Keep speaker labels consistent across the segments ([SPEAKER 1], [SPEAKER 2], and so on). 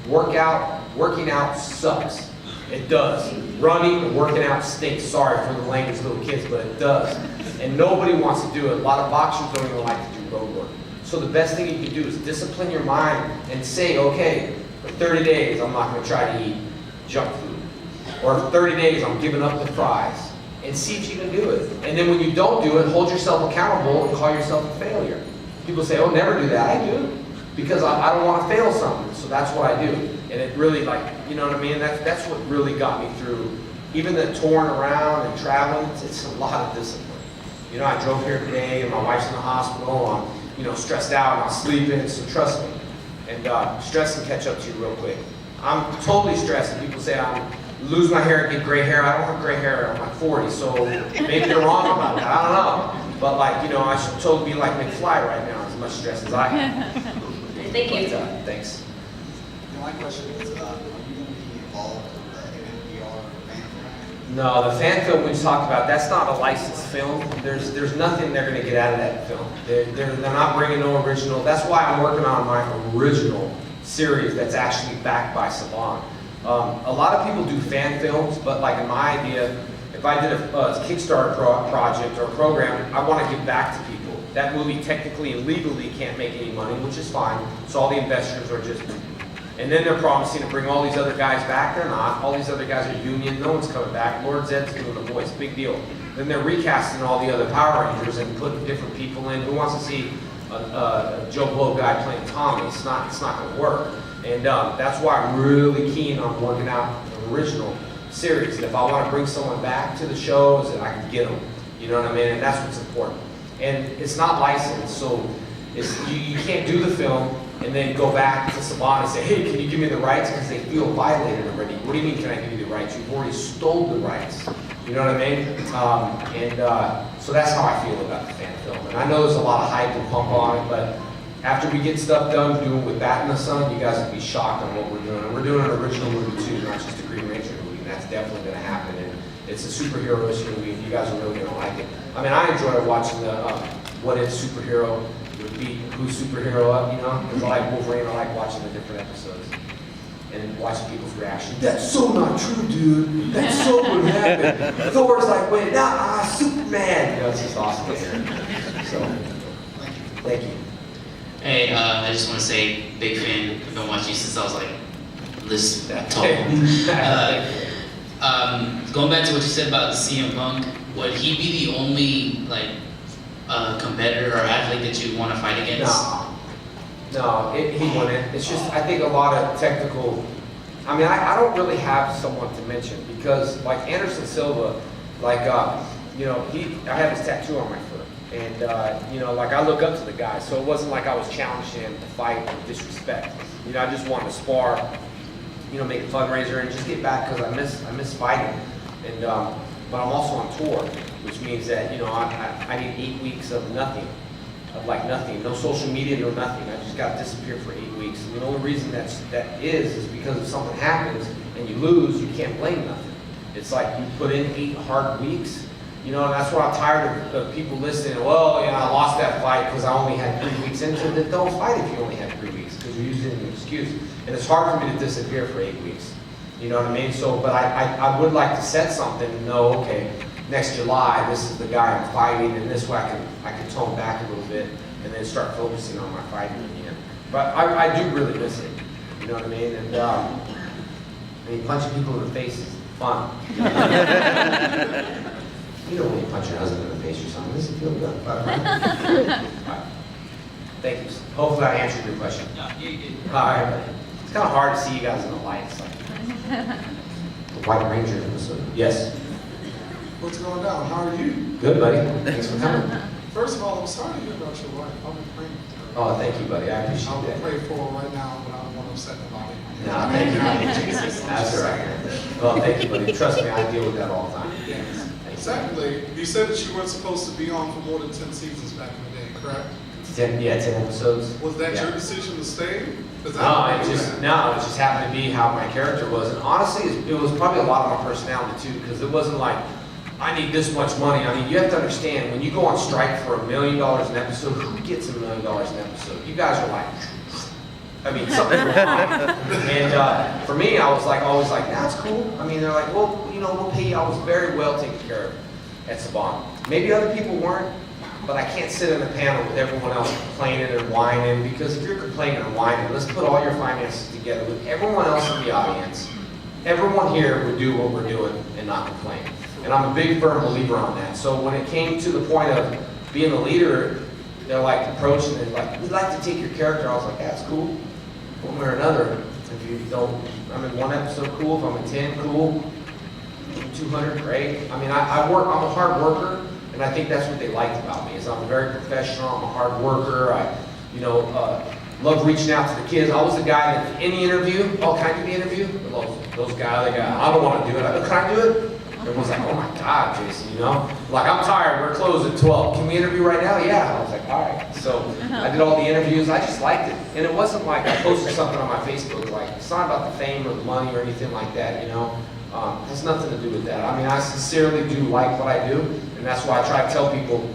[SPEAKER 1] Working out sucks. It does. Running and working out stinks. Sorry for the language, little kids, but it does. And nobody wants to do it. A lot of boxers don't even like to do road work. So the best thing you can do is discipline your mind and say, okay, for 30 days, I'm not going to try to eat junk food. Or for 30 days, I'm giving up the fries. And see if you can do it. And then when you don't do it, hold yourself accountable and call yourself a failure. People say, oh, never do that. I do. Because I don't want to fail something. So that's what I do. And it really, like, you know what I mean? That's what really got me through. Even the touring around and traveling, it's a lot of discipline. You know, I drove here today and my wife's in the hospital. I'm, you know, stressed out and I'm sleeping. So trust me. And stress can catch up to you real quick. I'm totally stressed. And people say I'm lose my hair and get gray hair. I don't have gray hair. I'm like 40, so maybe they're wrong about that. I don't know. But like, you know, I should totally be like McFly right now, as much stress as I have.
[SPEAKER 2] Thank you.
[SPEAKER 1] But, thanks.
[SPEAKER 3] My question is, are you going to be involved with the NPR fan film?
[SPEAKER 1] No, the fan film we talked about, that's not a licensed film. There's nothing they're going to get out of that film. They're not bringing no original. That's why I'm working on my original series that's actually backed by Saban. A lot of people do fan films, but like in my idea, if I did a Kickstarter project or a program, I want to give back to people. That movie technically and legally can't make any money, which is fine. So all the investors are just, and then they're promising to bring all these other guys back. They're not. All these other guys are union. No one's coming back. Lord Zed's doing the voice. Big deal. Then they're recasting all the other Power Rangers and putting different people in. Who wants to see a Joe Blow guy playing Tommy? It's not going to work. And that's why I'm really keen on working out an original series. And if I want to bring someone back to the shows, I can get them. You know what I mean? And that's what's important. And it's not licensed, so you can't do the film and then go back to Saban and say, hey, can you give me the rights? Because they feel violated already. What do you mean, can I give you the rights? You've already stole the rights. You know what I mean? So that's how I feel about the fan film. And I know there's a lot of hype and pump on it, but after we get stuff done doing with Bat in the Sun, you guys will be shocked on what we're doing. And we're doing an original movie too, not just a Green Ranger movie, and that's definitely going to happen. And it's a superhero-ish movie, and you guys are really going to like it. I mean, I enjoy watching the What If Superhero would beat Who's Superhero Up, you know? Because I like Wolverine, I like watching the different episodes. And watching people's reaction. That's so not true, dude. That's so what happened. Thor's like, wait, nah, Superman. You know, it's just awesome to hear. So, thank you.
[SPEAKER 4] Hey, I just want to say, big fan. I've been watching you since I was like this tall. Going back to what you said about the CM Punk, would he be the only like competitor or athlete that you want to fight against?
[SPEAKER 1] No, he wouldn't. It's just, I think a lot of technical, I mean, I don't really have someone to mention because like Anderson Silva, like, you know, I have his tattoo on my foot. And, you know, like I look up to the guy, so it wasn't like I was challenging him to fight or disrespect. You know, I just wanted to spar, you know, make a fundraiser and just get back because I miss fighting. And, but I'm also on tour, which means that, you know, I need 8 weeks of nothing. Of like nothing, no social media, no nothing. I just got to disappear for 8 weeks. And the only reason that is because if something happens and you lose, you can't blame nothing. It's like you put in 8 hard weeks, you know, and that's why I'm tired of people listening, well, yeah, I lost that fight because I only had 3 weeks into it. Then don't fight if you only had 3 weeks because you're using an excuse. And it's hard for me to disappear for 8 weeks. You know what I mean? So, but I would like to set something and know, okay, next July, this is the guy I'm fighting, and this way I can tone back a little bit and then start focusing on my fighting again. But I do really miss it, you know what I mean? And I mean, punching people in the face is fun. You know when you punch your husband in the face or something, does it feel good? Right. Thank you. Hopefully I answered your question.
[SPEAKER 4] Yeah, you did.
[SPEAKER 1] All right. It's kind of hard to see you guys in the lights. Like, the White Ranger episode. Yes.
[SPEAKER 5] What's going down? How are you?
[SPEAKER 1] Good, buddy. Thanks for coming.
[SPEAKER 5] First of all, I'm sorry to hear about your wife. I'll be praying for her.
[SPEAKER 1] Oh, thank you, buddy. I appreciate
[SPEAKER 5] I'll
[SPEAKER 1] that.
[SPEAKER 5] pray for her right now, but I don't want to upset nobody.
[SPEAKER 1] No, thank you. That's all right. Well, thank you, buddy. Trust me, I deal with that all the time.
[SPEAKER 5] Yes. Secondly, you said that you weren't supposed to be on for more than 10 seasons back in the day, correct?
[SPEAKER 1] 10 episodes.
[SPEAKER 5] Was that
[SPEAKER 1] Yeah.
[SPEAKER 5] your decision to stay?
[SPEAKER 1] No, it just happened to be how my character was. And honestly, it was probably a lot of my personality too, because it wasn't like, I need this much money. I mean, you have to understand, when you go on strike for $1 million an episode, who gets $1 million an episode? You guys are like, I mean, something wrong. And for me, I was like, always like, that's cool. I mean, they're like, well, you know, we'll pay you. I was very well taken care of at Saban. Maybe other people weren't, but I can't sit in a panel with everyone else complaining and whining, because if you're complaining and whining, let's put all your finances together with everyone else in the audience. Everyone here would do what we're doing and not complain. And I'm a big, firm believer on that. So when it came to the point of being the leader, they're like approaching it like, we'd like to take your character. I was like, that's cool. One way or another. If you don't, I'm in one episode, cool. If I'm in 10, cool. 200, great. I mean, I'm a hard worker, and I think that's what they liked about me, is I'm very professional, I'm a hard worker, I, love reaching out to the kids. I was the guy that any interview, can I do the interview? Those guys, I don't want to do it. Can I do it? Everyone's like, oh my God, Jason, Like, I'm tired, we're closed at 12. Can we interview right now? Yeah. I was like, all right. So I did all the interviews. I just liked it. And it wasn't like I posted something on my Facebook, like, it's not about the fame or the money or anything like that, It has nothing to do with that. I mean, I sincerely do like what I do, and that's why I try to tell people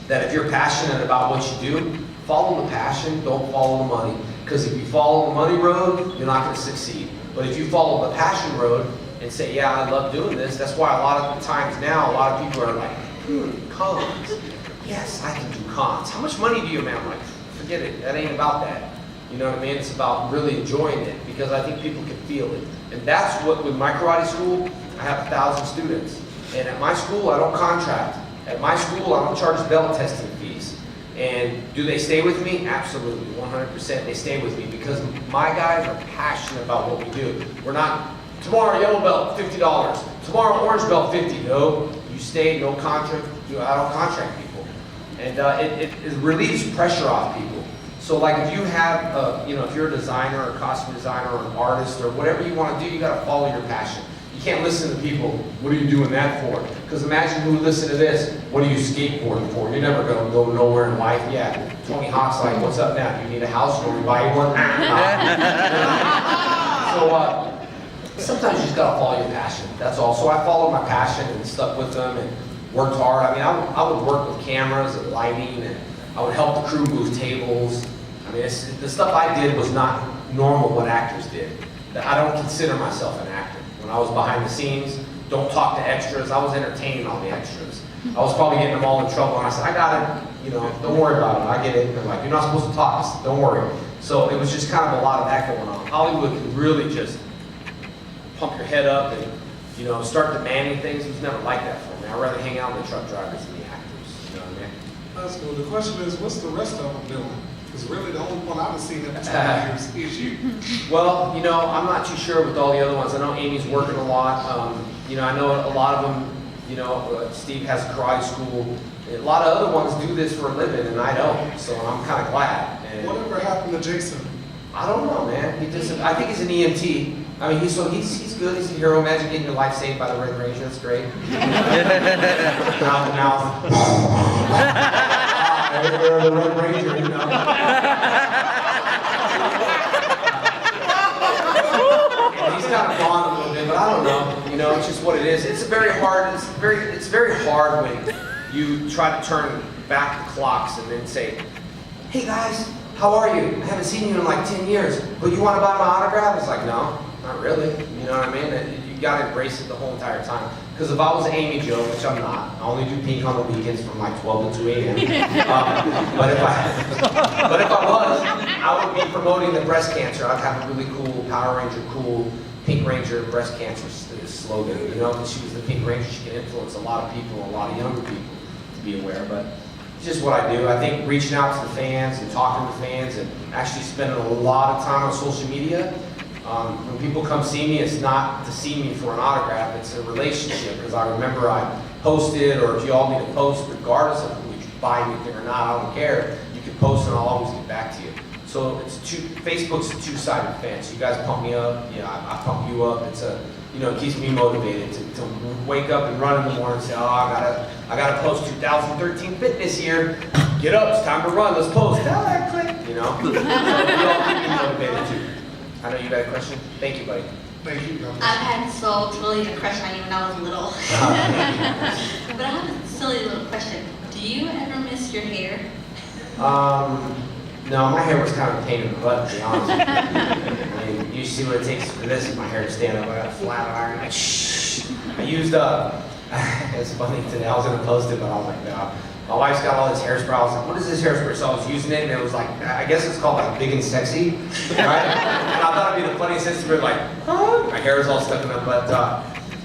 [SPEAKER 1] that if you're passionate about what you do, follow the passion, don't follow the money. Because if you follow the money road, you're not going to succeed. But if you follow the passion road and say, yeah, I love doing this, that's why a lot of the times now, a lot of people are like, cons. Yes, I can do cons. How much money do you make? I'm like, forget it. That ain't about that. You know what I mean? It's about really enjoying it, because I think people can feel it. And that's what, with my karate school, I have 1,000 students. And at my school, I don't contract. At my school, I don't charge belt testing fees. And do they stay with me? Absolutely, 100% they stay with me, because my guys are passionate about what we do. We're not, tomorrow yellow belt, $50. Tomorrow orange belt, $50. No, you stay, no contract. I don't contract people. And it relieves pressure off people. So like if you have, if you're a designer or a costume designer or an artist or whatever you want to do, you got to follow your passion. You can't listen to people, what are you doing that for? Because imagine who would listen to this, what are you skateboarding for? You're never going to go nowhere in life. Yeah, Tony Hawk's like, what's up now? You need a house, you want to buy one? So sometimes you just got to follow your passion. That's all. So I followed my passion and stuck with them and worked hard. I mean, I would work with cameras and lighting, and I would help the crew move tables. I mean, the stuff I did was not normal what actors did. I don't consider myself an actor. When I was behind the scenes, don't talk to extras. I was entertaining all the extras. I was probably getting them all in trouble, and I said, I got it. Don't worry about it. I get it. And they're like, you're not supposed to talk. Don't worry. So it was just kind of a lot of that going on. Hollywood can really just pump your head up and start demanding things. It was never like that for me. I'd rather hang out with the truck drivers than the actors. You know what I mean?
[SPEAKER 5] That's cool. The question is, what's the rest of them doing? Because really the only one I've seen in the 20 years is you.
[SPEAKER 1] Well, I'm not too sure with all the other ones. I know Amy's working a lot. I know a lot of them, Steve has a karate school. A lot of other ones do this for a living, and I don't. So I'm kind of glad. And
[SPEAKER 5] whatever happened to Jason?
[SPEAKER 1] I don't know, man. I think he's an EMT. I mean, he's good. He's a hero. Imagine getting your life saved by the Red Ranger. That's great. Mouth to mouth. The Red Ranger, And he's kind of gone a little bit, but I don't know. It's just what it is. It's very hard when you try to turn back the clocks and then say, hey guys, how are you? I haven't seen you in like 10 years, but you want to buy my autograph? It's like, no, not really. You know what I mean? You got to embrace it the whole entire time. Because if I was Amy Jo, which I'm not, I only do pink on the weekends from like 12 to 2 a.m. But if I was, I would be promoting the breast cancer. I'd have a really cool Power Ranger, cool Pink Ranger breast cancer slogan. Because she was the Pink Ranger, she can influence a lot of people, a lot of younger people to be aware. But it's just what I do. I think reaching out to the fans and talking to fans and actually spending a lot of time on social media. When people come see me, it's not to see me for an autograph, it's a relationship, because I remember I posted, or if you all need to post, regardless of if you buy anything or not, I don't care, you can post and I'll always get back to you. So Facebook's a two-sided fence. You guys pump me up, I pump you up. It keeps me motivated to wake up and run in the morning and say, oh, I gotta post 2013 fitness year. Get up, it's time to run, let's post. Click, You all keep me motivated too. I know you got a question. Thank you, buddy.
[SPEAKER 5] Thank you, Governor.
[SPEAKER 2] I've had totally a crush on you when I was little. But I have a silly little question. Do you ever miss your hair?
[SPEAKER 1] No, my hair was kind of a pain in the butt, to be honest with you. I mean, you see what it takes for this is my hair to stand up. I got a flat iron. I used it's funny today. I was gonna post it, but I was like, no. My wife's got all this hairspray. I was like, what is this hairspray? So I was using it, and it was like, I guess it's called like big and sexy, right? And I thought it'd be the funniest thing, but like, oh, my hair is all stuck in it. But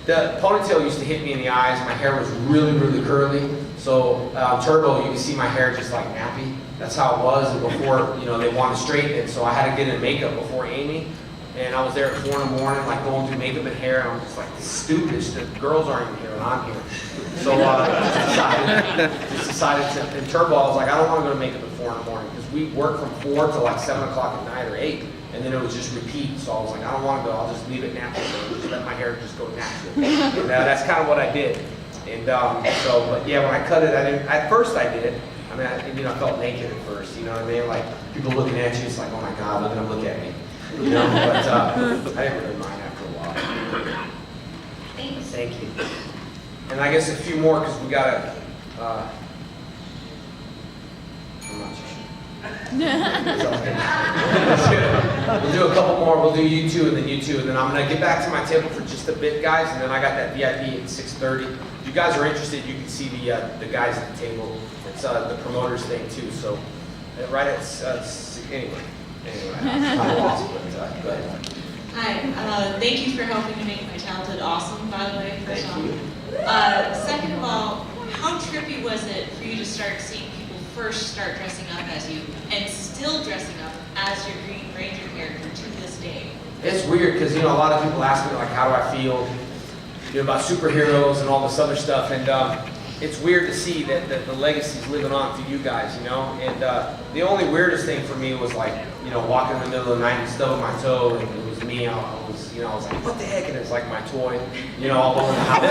[SPEAKER 1] the ponytail used to hit me in the eyes. My hair was really, really curly. So turbo, you can see my hair just like nappy. That's how it was before, you know, they wanted to straighten it. So I had to get in makeup before Amy. And I was there at 4 in the morning, like going through makeup and hair. And I'm just like, this is stupid. The girls aren't even here and I'm here. So just decided to, in turbo, I was like, I don't want to go to makeup at 4 in the morning. Because we work from 4 to like 7 o'clock at night or 8. And then it was just repeat. So I was like, I don't want to go. I'll just leave it natural. Just let my hair just go natural. And that's kind of what I did. And but yeah, when I cut it, I didn't, at first I did. I mean, I felt naked at first, you know what I mean? Like, people looking at you, it's like, oh my God, look at them look at me. You know, but I didn't really mind after a while.
[SPEAKER 2] Thanks.
[SPEAKER 1] Thank you. And I guess a few more, because we gotta, I'm not too sure. We'll do a couple more, we'll do you two, and then you two, and then I'm gonna get back to my table for just a bit, guys, and then I got that VIP at 6:30. If you guys are interested, you can see the guys at the table. It's the promoters thing too, so right at, anyway, I'm kind of lost, but go ahead.
[SPEAKER 2] Hi, thank you for helping to make my childhood awesome, by the way, first
[SPEAKER 1] Thank
[SPEAKER 2] off.
[SPEAKER 1] you.
[SPEAKER 2] Second of all, how trippy was it for you to start seeing people first start dressing up as you, and still dressing up as your Green Ranger character to this day?
[SPEAKER 1] It's weird, because, you know, a lot of people ask me, like, how do I feel, you know, about superheroes and all this other stuff, and it's weird to see that the legacy's living on through you guys, you know, and the only weirdest thing for me was, like, you know, walking in the middle of the night and stubbing my toe, and it was me, I was like, what the heck, and it's like my toy, you know, all over the house.